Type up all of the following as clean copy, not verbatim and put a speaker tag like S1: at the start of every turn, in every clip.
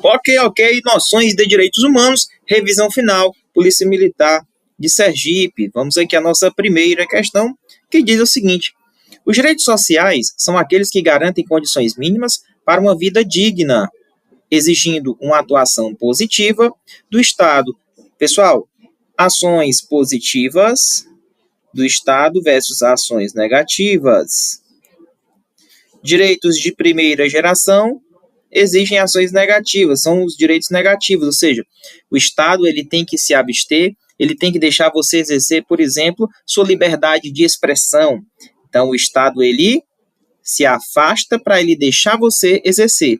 S1: Ok. Noções de direitos humanos, revisão final, Polícia Militar de Sergipe. Vamos aqui à nossa primeira questão, que diz o seguinte: os direitos sociais são aqueles que garantem condições mínimas para uma vida digna, exigindo uma atuação positiva do Estado. Pessoal, ações positivas do Estado versus ações negativas. Direitos de primeira geração exigem ações negativas, são os direitos negativos, ou seja, o Estado ele tem que se abster, ele tem que deixar você exercer, por exemplo, sua liberdade de expressão. Então, o Estado ele se afasta para ele deixar você exercer.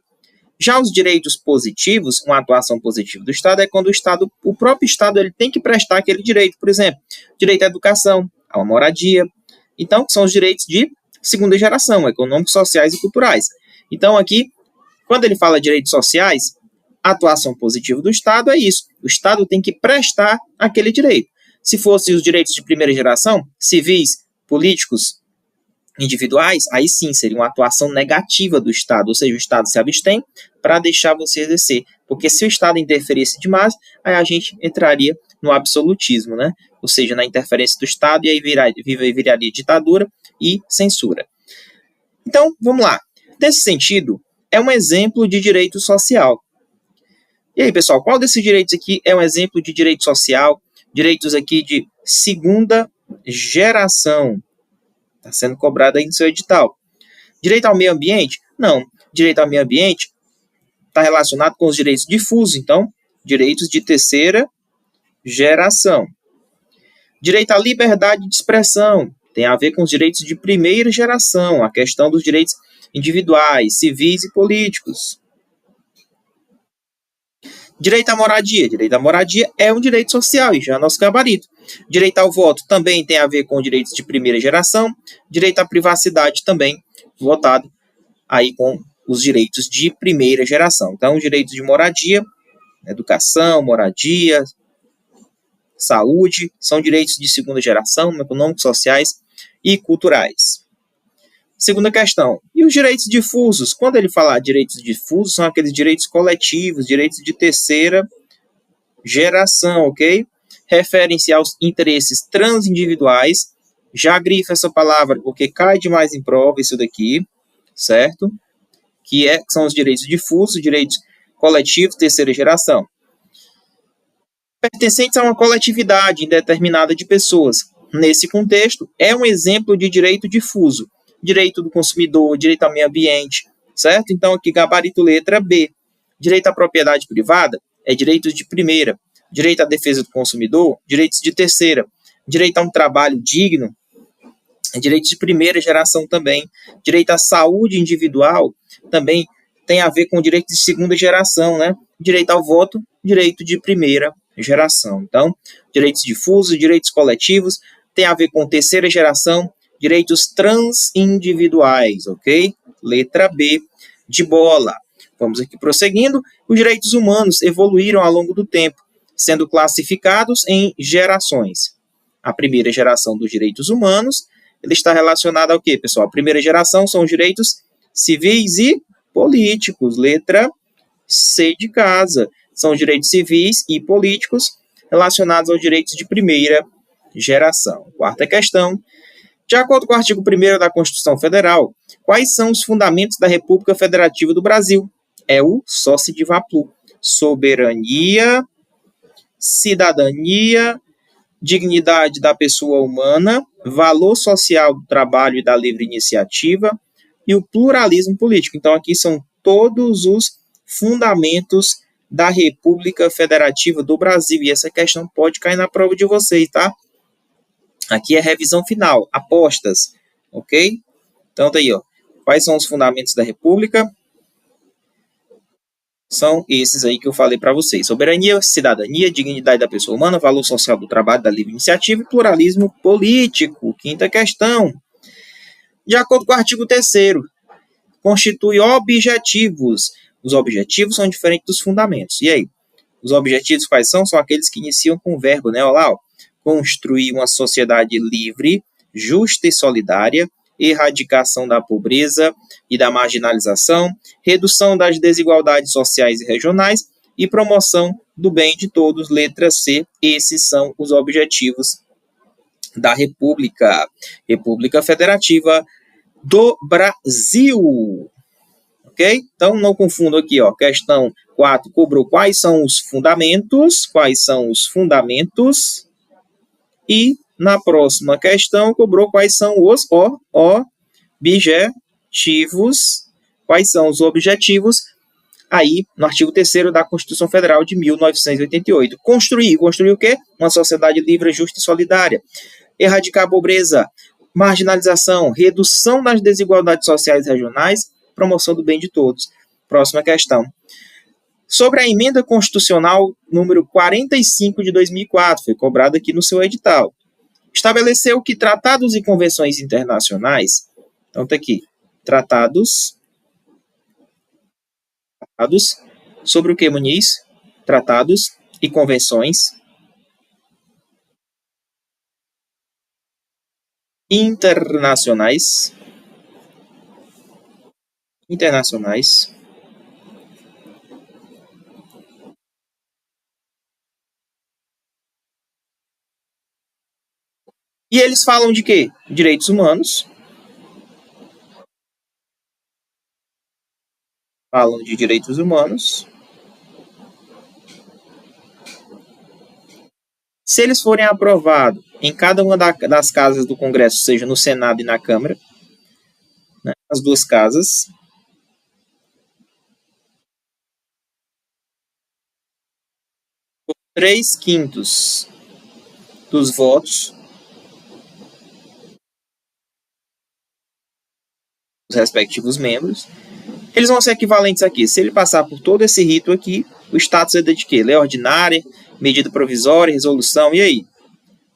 S1: Já os direitos positivos, uma atuação positiva do Estado é quando o próprio Estado ele tem que prestar aquele direito, por exemplo, direito à educação, a uma moradia. Então, são os direitos de segunda geração, econômicos, sociais e culturais. Então, aqui, quando ele fala de direitos sociais, a atuação positiva do Estado é isso. O Estado tem que prestar aquele direito. Se fossem os direitos de primeira geração, civis, políticos, individuais, aí sim seria uma atuação negativa do Estado, ou seja, o Estado se abstém para deixar você exercer. Porque se o Estado interferisse demais, aí a gente entraria no absolutismo, né? Ou seja, na interferência do Estado, e aí viraria ditadura e censura. Então, vamos lá. Nesse sentido, é um exemplo de direito social. E aí, pessoal, qual desses direitos aqui é um exemplo de direito social? Direitos aqui de segunda geração. Está sendo cobrado aí no seu edital. Direito ao meio ambiente? Não. Direito ao meio ambiente está relacionado com os direitos difusos, então, direitos de terceira geração. Direito à liberdade de expressão tem a ver com os direitos de primeira geração, a questão dos direitos individuais, civis e políticos. Direito à moradia. Direito à moradia é um direito social e já é nosso gabarito. Direito ao voto também tem a ver com direitos de primeira geração. Direito à privacidade também, votado aí com os direitos de primeira geração. Então, direitos de moradia, educação, moradia, saúde, são direitos de segunda geração, econômicos, sociais e culturais. Segunda questão, e os direitos difusos? Quando ele falar direitos difusos, são aqueles direitos coletivos, direitos de terceira geração, ok? Referem-se aos interesses transindividuais. Já grifa essa palavra porque cai demais em prova isso daqui, certo? Que são os direitos difusos, direitos coletivos, terceira geração. Pertencentes a uma coletividade indeterminada de pessoas. Nesse contexto, é um exemplo de direito difuso. Direito do consumidor, direito ao meio ambiente, certo? Então, aqui, gabarito letra B. Direito à propriedade privada é direitos de primeira. Direito à defesa do consumidor, direitos de terceira. Direito a um trabalho digno, é direito de primeira geração também. Direito à saúde individual também tem a ver com direito de segunda geração, né? Direito ao voto, direito de primeira geração. Então, direitos difusos, direitos coletivos, tem a ver com terceira geração, direitos transindividuais, ok? Letra B de bola. Vamos aqui prosseguindo. Os direitos humanos evoluíram ao longo do tempo, sendo classificados em gerações. A primeira geração dos direitos humanos, ele está relacionada ao quê, pessoal? A primeira geração são os direitos civis e políticos. Letra C de casa. São os direitos civis e políticos relacionados aos direitos de primeira geração. Quarta questão. De acordo com o artigo 1º da Constituição Federal, quais são os fundamentos da República Federativa do Brasil? É o Sócio de Vaplu. Soberania, cidadania, dignidade da pessoa humana, valor social do trabalho e da livre iniciativa e o pluralismo político. Então, aqui são todos os fundamentos da República Federativa do Brasil. E essa questão pode cair na prova de vocês, tá? Aqui é revisão final, apostas, ok? Então, tá aí, ó. Quais são os fundamentos da República? São esses aí que eu falei para vocês. Soberania, cidadania, dignidade da pessoa humana, valor social do trabalho, da livre iniciativa e pluralismo político. Quinta questão. De acordo com o artigo 3º, constitui objetivos. Os objetivos são diferentes dos fundamentos. E aí? Os objetivos quais são? São aqueles que iniciam com o verbo, né? Olha lá, ó. Construir uma sociedade livre, justa e solidária, erradicação da pobreza e da marginalização, redução das desigualdades sociais e regionais e promoção do bem de todos, letra C. Esses são os objetivos da República Federativa do Brasil. Ok? Então, não confundo aqui, ó, questão 4 cobrou quais são os fundamentos, e na próxima questão cobrou quais são os objetivos, aí no artigo 3º da Constituição Federal de 1988. Construir o quê? Uma sociedade livre, justa e solidária. Erradicar a pobreza, marginalização, redução das desigualdades sociais e regionais, promoção do bem de todos. Próxima questão. Sobre a emenda constitucional número 45 de 2004, foi cobrada aqui no seu edital. Estabeleceu que tratados e convenções internacionais, então está aqui, tratados sobre o que, Muniz? Tratados e convenções internacionais e eles falam de quê? Direitos humanos. Falam de direitos humanos. Se eles forem aprovados em cada uma das casas do Congresso, seja no Senado e na Câmara, né, as duas casas, 3/5 dos votos dos respectivos membros, eles vão ser equivalentes aqui. Se ele passar por todo esse rito aqui, o status é de quê? Lei ordinária, medida provisória, resolução, e aí?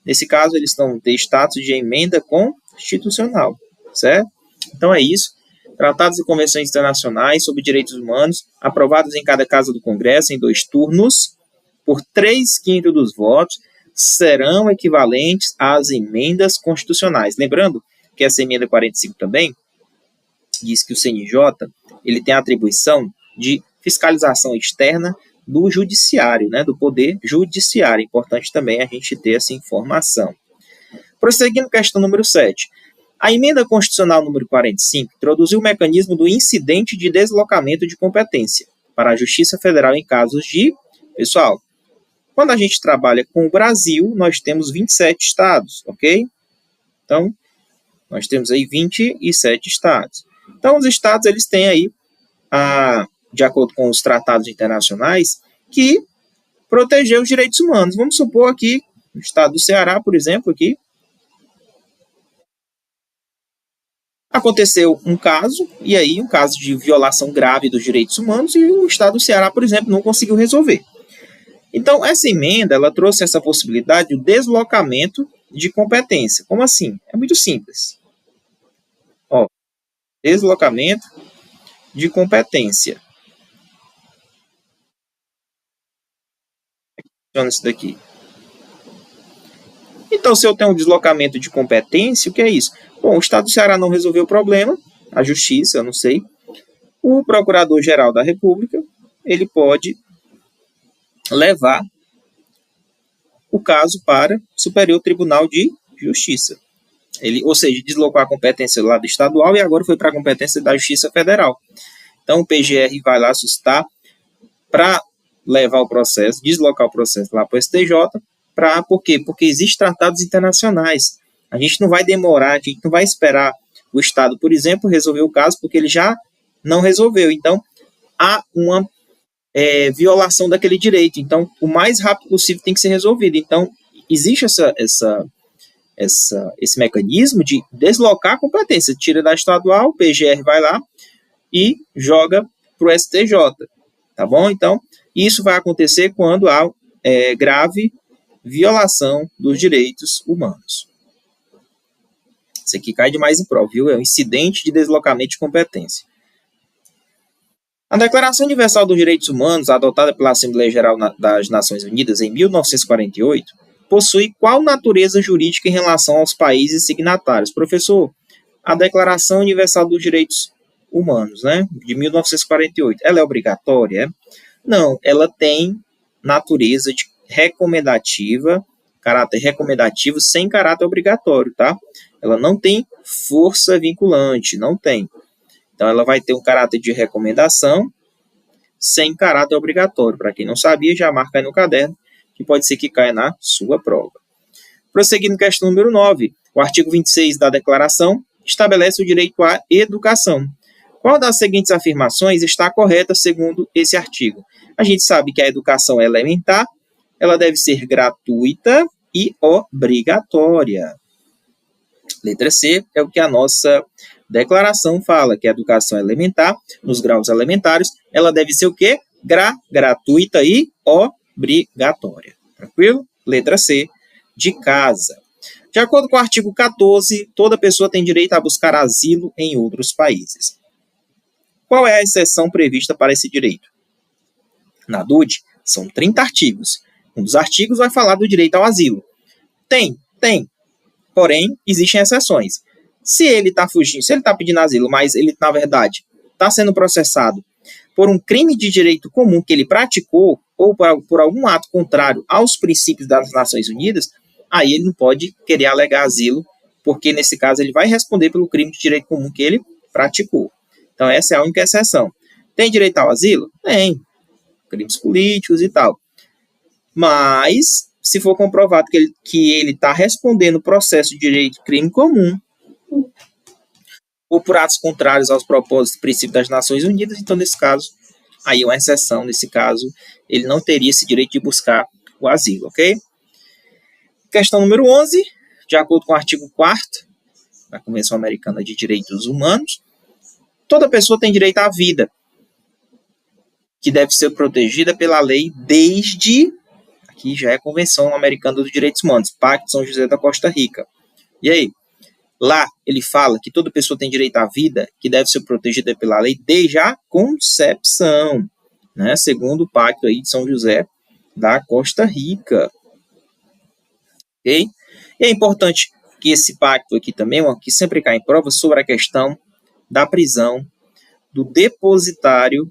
S1: Nesse caso, eles vão ter status de emenda constitucional, certo? Então é isso. Tratados e convenções internacionais sobre direitos humanos, aprovados em cada casa do Congresso em 2 turnos, por 3/5 dos votos, serão equivalentes às emendas constitucionais. Lembrando que essa emenda 45 também diz que o CNJ ele tem a atribuição de fiscalização externa do judiciário, né, do poder judiciário. É importante também a gente ter essa informação. Prosseguindo, questão número 7. A emenda constitucional número 45 introduziu o mecanismo do incidente de deslocamento de competência para a Justiça Federal em casos de... Pessoal, quando a gente trabalha com o Brasil, nós temos 27 estados, ok? Então, nós temos aí 27 estados. Então, os estados, eles têm aí, de acordo com os tratados internacionais, que proteger os direitos humanos. Vamos supor aqui, no estado do Ceará, por exemplo, aqui, aconteceu um caso, e aí um caso de violação grave dos direitos humanos, e o estado do Ceará, por exemplo, não conseguiu resolver. Então, essa emenda, ela trouxe essa possibilidade de deslocamento de competência. Como assim? É muito simples. Ó, deslocamento de competência. Funciona isso daqui. Então, se eu tenho um deslocamento de competência, o que é isso? Bom, o estado do Ceará não resolveu o problema, a justiça, eu não sei. O Procurador-Geral da República, ele pode levar o caso para o Superior Tribunal de Justiça. Ele, ou seja, deslocou a competência do lado estadual e agora foi para a competência da Justiça Federal. Então, o PGR vai lá suscitar para levar o processo, deslocar o processo lá para o STJ. Por quê? Porque existem tratados internacionais. A gente não vai demorar, a gente não vai esperar o Estado, por exemplo, resolver o caso, porque ele já não resolveu. Então, há uma violação daquele direito. Então, o mais rápido possível tem que ser resolvido. Então, existe esse mecanismo de deslocar a competência. Tira da estadual, o PGR vai lá e joga para o STJ. Tá bom? Então, isso vai acontecer quando há grave violação dos direitos humanos. Isso aqui cai demais em prova, viu? É um incidente de deslocamento de competência. A Declaração Universal dos Direitos Humanos, adotada pela Assembleia Geral das Nações Unidas em 1948, possui qual natureza jurídica em relação aos países signatários? Professor, a Declaração Universal dos Direitos Humanos, né, de 1948, ela é obrigatória? Não, ela tem natureza de recomendativa, caráter recomendativo sem caráter obrigatório, tá? Ela não tem força vinculante, não tem. Então, ela vai ter um caráter de recomendação sem caráter obrigatório. Para quem não sabia, já marca aí no caderno, que pode ser que caia na sua prova. Prosseguindo, questão número 9. O artigo 26 da Declaração estabelece o direito à educação. Qual das seguintes afirmações está correta segundo esse artigo? A gente sabe que a educação elementar, ela deve ser gratuita e obrigatória. Letra C é o que a nossa declaração fala, que a educação elementar, nos graus elementares, ela deve ser o quê? Gratuita e obrigatória. Tranquilo? Letra C, de casa. De acordo com o artigo 14, toda pessoa tem direito a buscar asilo em outros países. Qual é a exceção prevista para esse direito? Na DUD, são 30 artigos. Um dos artigos vai falar do direito ao asilo. Tem. Porém, existem exceções. Se ele está fugindo, se ele está pedindo asilo, mas ele, na verdade, está sendo processado por um crime de direito comum que ele praticou, ou por algum ato contrário aos princípios das Nações Unidas, aí ele não pode querer alegar asilo, porque, nesse caso, ele vai responder pelo crime de direito comum que ele praticou. Então, essa é a única exceção. Tem direito ao asilo? Tem. Crimes políticos e tal. Mas, se for comprovado que ele está respondendo processo de direito crime comum, ou por atos contrários aos propósitos e princípios das Nações Unidas, então, nesse caso, aí é uma exceção. Nesse caso, ele não teria esse direito de buscar o asilo, ok? Questão número 11, de acordo com o artigo 4º da Convenção Americana de Direitos Humanos, toda pessoa tem direito à vida, que deve ser protegida pela lei desde, aqui já é a Convenção Americana dos Direitos Humanos, Pacto de São José da Costa Rica. E aí? Lá ele fala que toda pessoa tem direito à vida, que deve ser protegida pela lei desde a concepção, né? Segundo o Pacto aí de São José da Costa Rica. Ok? E é importante que esse pacto aqui também, que sempre cai em prova, sobre a questão da prisão do depositário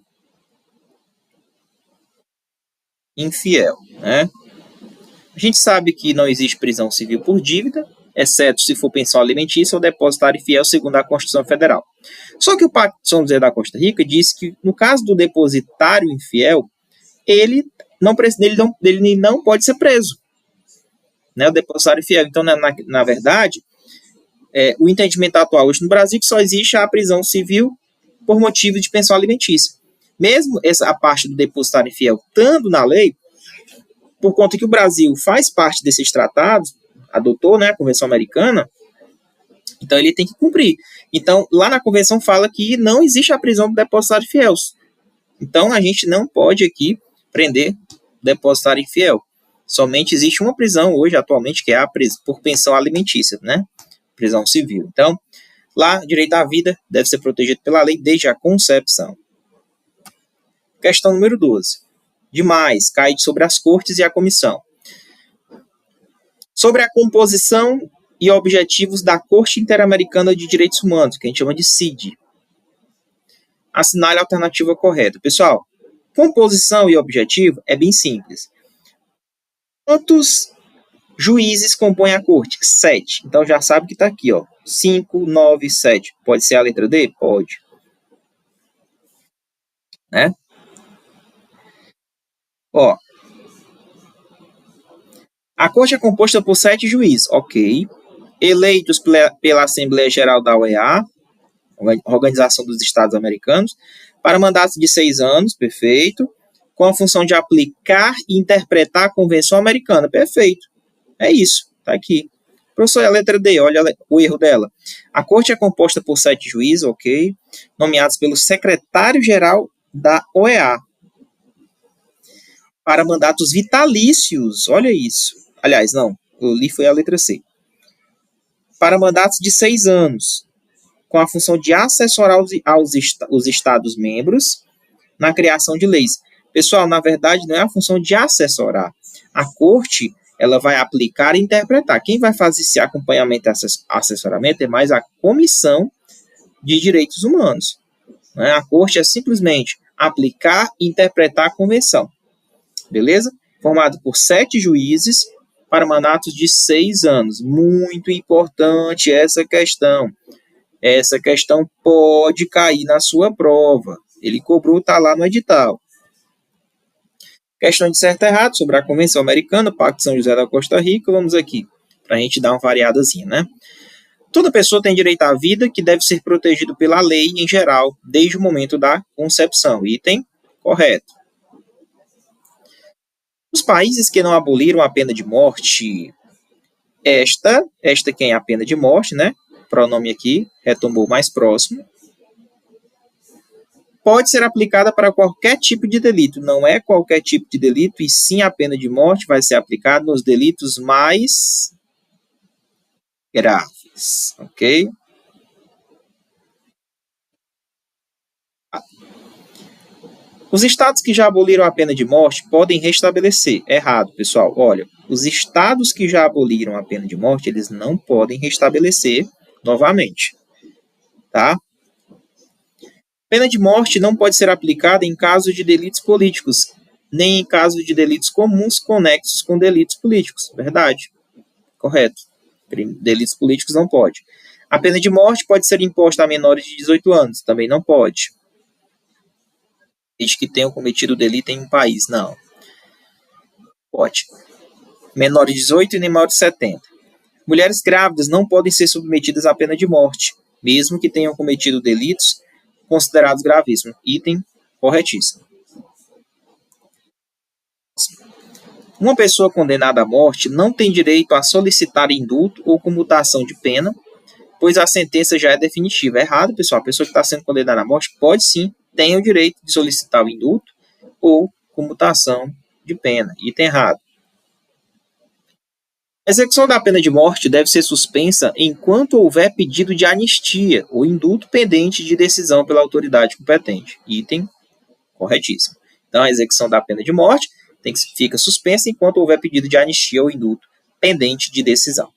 S1: infiel, né? A gente sabe que não existe prisão civil por dívida, exceto se for pensão alimentícia ou depositário infiel, segundo a Constituição Federal. Só que o Pacto de São José da Costa Rica diz que, no caso do depositário infiel, ele não pode ser preso, né, o depositário infiel. Então, na verdade, o entendimento atual hoje no Brasil é que só existe a prisão civil por motivo de pensão alimentícia. Mesmo a parte do depositário infiel estando na lei, por conta que o Brasil faz parte desses tratados, adotou, né, a Convenção Americana, então ele tem que cumprir. Então, lá na Convenção fala que não existe a prisão do depositário infiel. Então, a gente não pode aqui prender depositário infiel. Somente existe uma prisão hoje, atualmente, que é a por pensão alimentícia, né? Prisão civil. Então, lá, direito à vida deve ser protegido pela lei desde a concepção. Questão número 12. Demais, cai sobre as cortes e a comissão. Sobre a composição e objetivos da Corte Interamericana de Direitos Humanos, que a gente chama de CID. Assinale a alternativa correta. Pessoal, composição e objetivo é bem simples. Quantos juízes compõem a corte? 7. Então já sabe que está aqui, ó. 5, 9, 7. Pode ser a letra D? Pode. Né? Ó. A corte é composta por 7 juízes, ok. Eleitos pela Assembleia Geral da OEA, Organização dos Estados Americanos, para mandatos de 6 anos, perfeito, com a função de aplicar e interpretar a Convenção Americana, perfeito. É isso, tá aqui. Professor, a letra D, olha o erro dela. A corte é composta por 7 juízes, ok, nomeados pelo secretário-geral da OEA, para mandatos vitalícios, olha isso. Aliás, não, eu li foi a letra C. Para mandatos de 6 anos, com a função de assessorar os Estados-membros na criação de leis. Pessoal, na verdade, não é a função de assessorar. A corte, ela vai aplicar e interpretar. Quem vai fazer esse acompanhamento e assessoramento é mais a Comissão de Direitos Humanos. Né? A Corte é simplesmente aplicar e interpretar a Convenção. Beleza? Formado por 7 juízes para mandatos de 6 anos. Muito importante essa questão. Essa questão pode cair na sua prova. Ele cobrou, está lá no edital. Questão de certo e errado sobre a Convenção Americana, Pacto de São José da Costa Rica. Vamos aqui, para a gente dar uma variadazinha, né? Toda pessoa tem direito à vida, que deve ser protegido pela lei em geral, desde o momento da concepção. Item correto. Os países que não aboliram a pena de morte, esta quem é a pena de morte, né? Pronome aqui, retomou mais próximo. Pode ser aplicada para qualquer tipo de delito. Não é qualquer tipo de delito, e sim a pena de morte vai ser aplicada nos delitos mais graves, ok? Os estados que já aboliram a pena de morte podem restabelecer. Errado, pessoal. Olha, os estados que já aboliram a pena de morte, eles não podem restabelecer novamente, tá? Pena de morte não pode ser aplicada em caso de delitos políticos, nem em caso de delitos comuns conexos com delitos políticos. Verdade. Correto. Delitos políticos não pode. A pena de morte pode ser imposta a menores de 18 anos. Também não pode. Desde que tenham cometido o delito em um país. Não. Pode. Menor de 18 e nem maior de 70. Mulheres grávidas não podem ser submetidas à pena de morte, mesmo que tenham cometido delitos considerados gravíssimos. Item corretíssimo. Uma pessoa condenada à morte não tem direito a solicitar indulto ou comutação de pena, pois a sentença já é definitiva. É errado, pessoal. A pessoa que está sendo condenada à morte pode sim, tem o direito de solicitar o indulto ou comutação de pena. Item errado. A execução da pena de morte deve ser suspensa enquanto houver pedido de anistia ou indulto pendente de decisão pela autoridade competente. Item corretíssimo. Então, a execução da pena de morte fica suspensa enquanto houver pedido de anistia ou indulto pendente de decisão.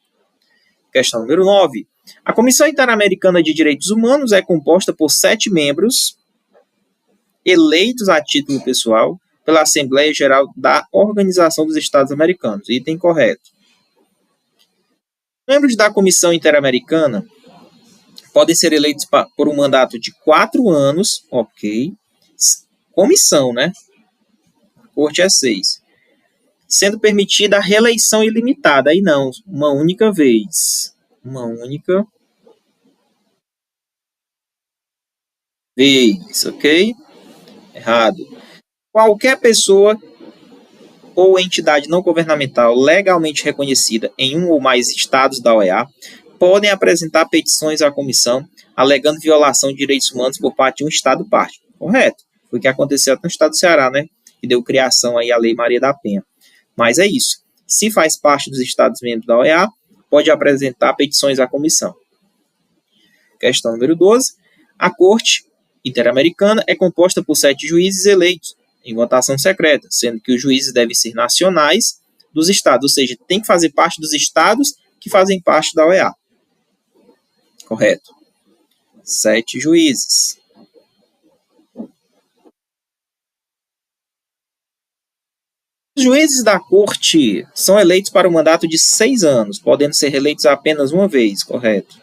S1: Questão número 9. A Comissão Interamericana de Direitos Humanos é composta por 7 membros eleitos a título pessoal pela Assembleia Geral da Organização dos Estados Americanos. Item correto. Membros da Comissão Interamericana podem ser eleitos por um mandato de 4 anos, ok. Comissão, né? Corte é 6. Sendo permitida a reeleição ilimitada. Aí não, uma única vez. Uma única vez, ok? Errado. Qualquer pessoa ou entidade não governamental legalmente reconhecida em um ou mais estados da OEA podem apresentar petições à comissão alegando violação de direitos humanos por parte de um estado parte. Correto. Foi o que aconteceu no estado do Ceará, né? Que deu criação aí à Lei Maria da Penha. Mas é isso. Se faz parte dos estados membros da OEA, pode apresentar petições à comissão. Questão número 12. A Corte Interamericana é composta por 7 juízes eleitos em votação secreta, sendo que os juízes devem ser nacionais dos estados, ou seja, tem que fazer parte dos estados que fazem parte da OEA. Correto. 7 juízes. Os juízes da Corte são eleitos para um mandato de 6 anos, podendo ser reeleitos apenas uma vez. Correto.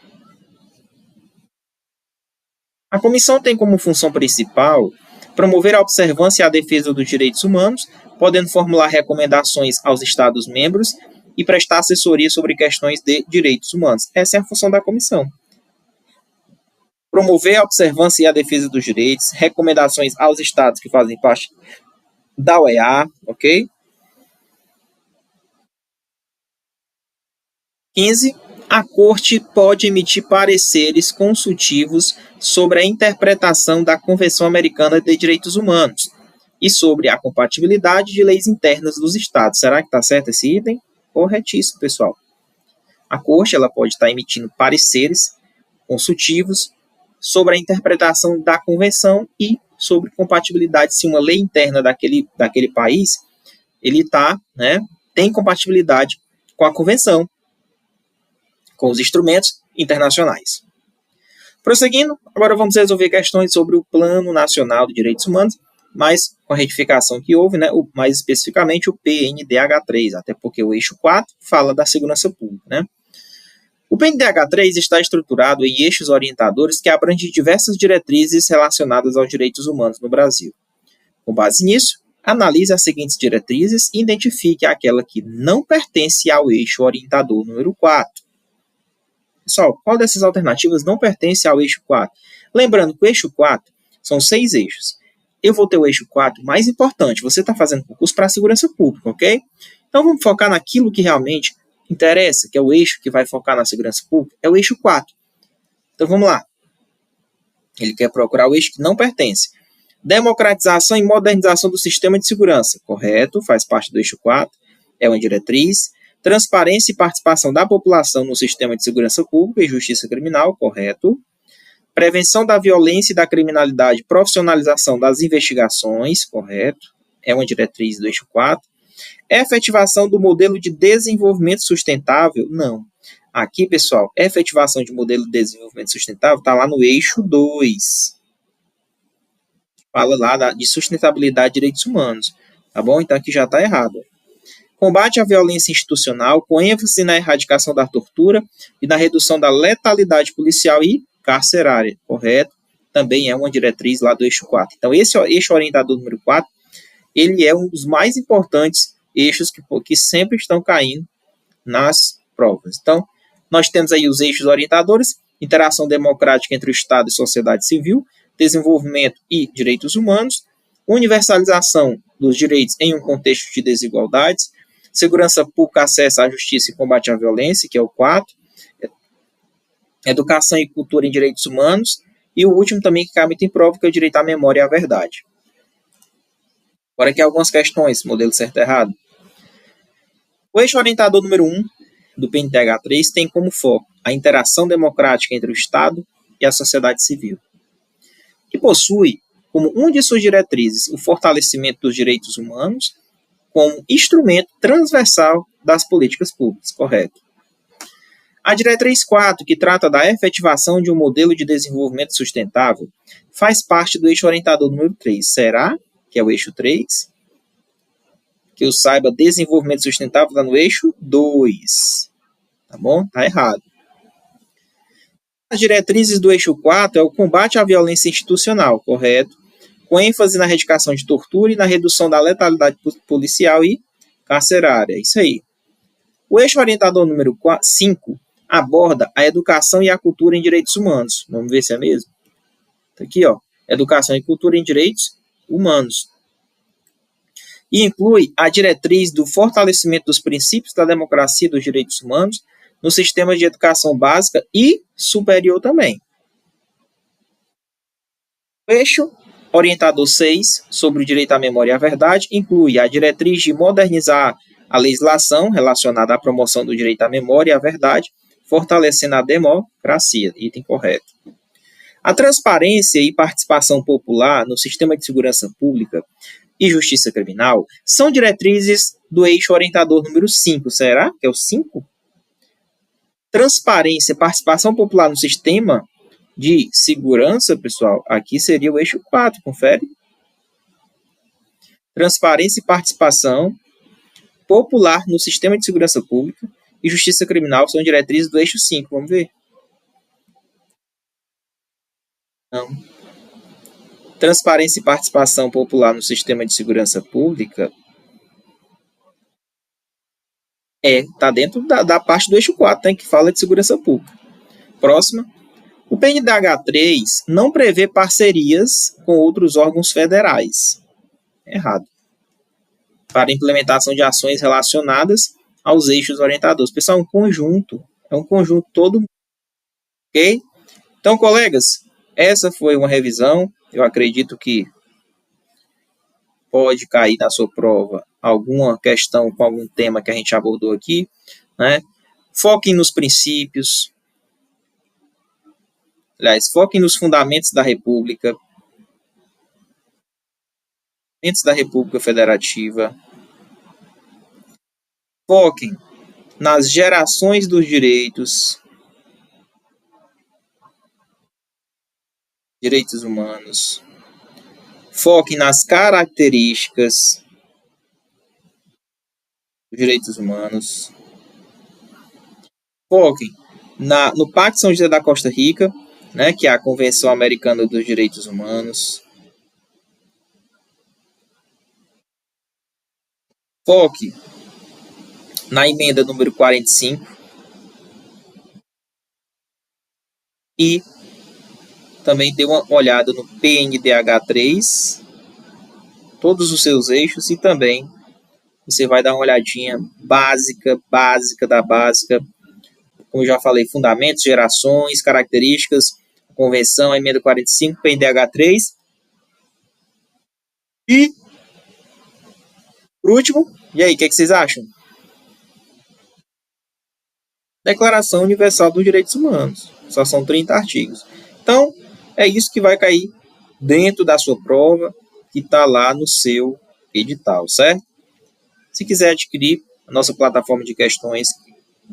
S1: A comissão tem como função principal promover a observância e a defesa dos direitos humanos, podendo formular recomendações aos Estados-membros e prestar assessoria sobre questões de direitos humanos. Essa é a função da comissão. Promover a observância e a defesa dos direitos, recomendações aos Estados que fazem parte da OEA, ok? 15. A Corte pode emitir pareceres consultivos sobre a interpretação da Convenção Americana de Direitos Humanos e sobre a compatibilidade de leis internas dos estados. Será que está certo esse item? Corretíssimo, pessoal. A Corte ela pode estar emitindo pareceres consultivos sobre a interpretação da Convenção e sobre compatibilidade se uma lei interna daquele país ele está, né, tem compatibilidade com a Convenção, com os instrumentos internacionais. Prosseguindo, agora vamos resolver questões sobre o Plano Nacional de Direitos Humanos, mas com a retificação que houve, né, mais especificamente o PNDH3, até porque o eixo 4 fala da segurança pública. Né? O PNDH3 está estruturado em eixos orientadores que abrangem diversas diretrizes relacionadas aos direitos humanos no Brasil. Com base nisso, analise as seguintes diretrizes e identifique aquela que não pertence ao eixo orientador número 4. Pessoal, qual dessas alternativas não pertence ao eixo 4? Lembrando que o eixo 4 são 6 eixos. Eu vou ter o eixo 4 mais importante. Você está fazendo concurso para a segurança pública, ok? Então vamos focar naquilo que realmente interessa, que é o eixo que vai focar na segurança pública, é o eixo 4. Então vamos lá. Ele quer procurar o eixo que não pertence. Democratização e modernização do sistema de segurança. Correto, faz parte do eixo 4. É uma diretriz. Transparência e participação da população no sistema de segurança pública e justiça criminal, correto. Prevenção da violência e da criminalidade, profissionalização das investigações, correto. É uma diretriz do eixo 4. Efetivação do modelo de desenvolvimento sustentável, não. Aqui, pessoal, efetivação de modelo de desenvolvimento sustentável está lá no eixo 2. Fala lá de sustentabilidade de direitos humanos, tá bom? Então aqui já está errado. Combate à violência institucional, com ênfase na erradicação da tortura e na redução da letalidade policial e carcerária, correto? Também é uma diretriz lá do eixo 4. Então, esse eixo orientador número 4, ele é um dos mais importantes eixos que sempre estão caindo nas provas. Então, nós temos aí os eixos orientadores, interação democrática entre o Estado e sociedade civil, desenvolvimento e direitos humanos, universalização dos direitos em um contexto de desigualdades, segurança pública, acesso à justiça e combate à violência, que é o 4, educação e cultura em direitos humanos, e o último também que cai muito em prova, que é o direito à memória e à verdade. Agora aqui algumas questões, modelo certo e errado. O eixo orientador número 1 do PNDH3 tem como foco a interação democrática entre o Estado e a sociedade civil, que possui como uma de suas diretrizes o fortalecimento dos direitos humanos como instrumento transversal das políticas públicas, correto? A diretriz 4, que trata da efetivação de um modelo de desenvolvimento sustentável, faz parte do eixo orientador número 3. Será que é o eixo 3? Que eu saiba, desenvolvimento sustentável está no eixo 2. Tá bom? Tá errado. As diretrizes do eixo 4 é o combate à violência institucional, correto? Com ênfase na erradicação de tortura e na redução da letalidade policial e carcerária. Isso aí. O eixo orientador número 5 aborda a educação e a cultura em direitos humanos. Vamos ver se é mesmo? Tá aqui, ó. Educação e cultura em direitos humanos. E inclui a diretriz do fortalecimento dos princípios da democracia e dos direitos humanos no sistema de educação básica e superior também. O eixo orientador 6, sobre o direito à memória e à verdade, inclui a diretriz de modernizar a legislação relacionada à promoção do direito à memória e à verdade, fortalecendo a democracia. Item correto. A transparência e participação popular no sistema de segurança pública e justiça criminal são diretrizes do eixo orientador número 5. Será que é o 5? Transparência e participação popular no sistema de segurança, pessoal, aqui seria o eixo 4, confere. Transparência e participação popular no sistema de segurança pública e justiça criminal são diretrizes do eixo 5, vamos ver. Não. Transparência e participação popular no sistema de segurança pública está dentro da parte do eixo 4, né, que fala de segurança pública. Próxima. O PNDH3 não prevê parcerias com outros órgãos federais. Errado. Para implementação de ações relacionadas aos eixos orientadores. Pessoal, é um conjunto todo. Ok? Então, colegas, essa foi uma revisão. Eu acredito que pode cair na sua prova alguma questão com algum tema que a gente abordou aqui, né? Foquem nos princípios. Aliás, foquem nos fundamentos da República. Fundamentos da República Federativa. Foquem nas gerações dos direitos humanos. Foquem nas características dos direitos humanos. Foquem no Pacto de São José da Costa Rica, né, que é a Convenção Americana dos Direitos Humanos. Foque na emenda número 45 e também dê uma olhada no PNDH3, todos os seus eixos, e também você vai dar uma olhadinha básica da básica, como eu já falei, fundamentos, gerações, características, convenção, emenda 45, PNDH3. E, por último, e aí, o que vocês acham? Declaração Universal dos Direitos Humanos. Só são 30 artigos. Então, é isso que vai cair dentro da sua prova, que está lá no seu edital, certo? Se quiser adquirir a nossa plataforma de questões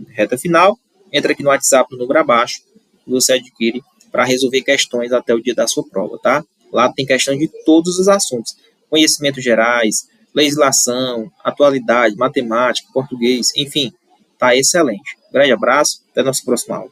S1: reta final, entra aqui no WhatsApp, no número abaixo, e você adquire para resolver questões até o dia da sua prova, tá? Lá tem questão de todos os assuntos. Conhecimentos gerais, legislação, atualidade, matemática, português, enfim, tá excelente. Grande abraço, até a nossa próxima aula.